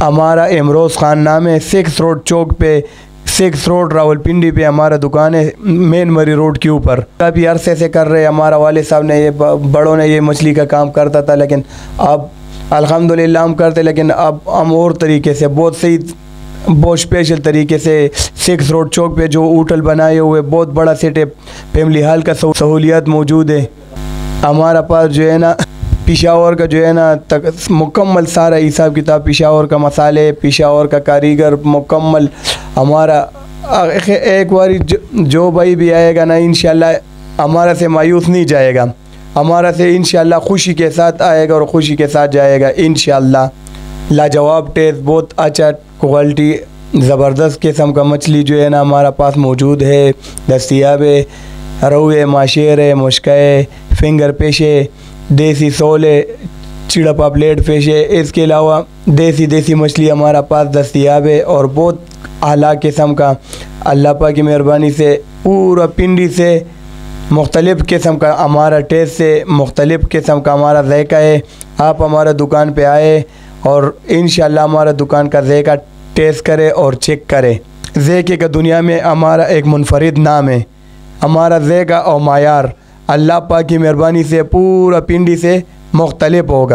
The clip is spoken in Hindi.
हमारा इमरोज़ ख़ान नाम है। 6 रोड चौक पे, 6 रोड रावलपिंडी पे हमारा दुकान है, मेन मरी रोड के ऊपर। काफ़ी अरसे से कर रहे। हमारा वाले साहब ने, ये बड़ों ने ये मछली का काम करता था, लेकिन अब अल्हम्दुलिल्लाह हम करते, लेकिन अब हम और तरीके से बहुत सही, बहुत स्पेशल तरीके से 6 रोड चौक पे जो होटल बनाए हुए, बहुत बड़ा सेट है, फैमिली हॉल का सहूलियात मौजूद है। हमारा पास जो है ना पेशावर का जो है ना तक मुकम्मल सारा हिसाब किताब, पेशावर का मसाले, पेशावर का कारीगर मुकम्मल हमारा। एक बार जो भाई भी आएगा ना इंशाल्लाह हमारा से मायूस नहीं जाएगा, हमारा से इंशाल्लाह खुशी के साथ आएगा और खुशी के साथ जाएगा इंशाल्लाह। लाजवाब टेस्ट, बहुत अच्छा क्वालिटी, ज़बरदस्त किस्म का मछली जो है ना हमारा पास मौजूद है, दस्तियाब है। रोहू है, माशेर है, मुश्का है, फिंगर फिश है, देसी सोल है, चिड़ा पापलेट फिश है। इसके अलावा देसी मछली हमारा पास दस्तियाब है और बहुत आला किस्म का, अल्लाह पाक की मेहरबानी से पूरा पिंडी से मुख्तलिफ़ किस्म का हमारा टेस्ट से मुख्तलिफ़ किस्म का हमारा ज़ायका है। आप हमारा दुकान पे आए और इंशाल्लाह हमारा दुकान का ज़ायका टेस्ट करें और चेक करें। ज़ायके का दुनिया में हमारा एक मुनफरिद नाम है। हमारा ज़ायका और मायार अल्लाह पाक की मेहरबानी से पूरा पिंडी से मुख्तलिफ होगा।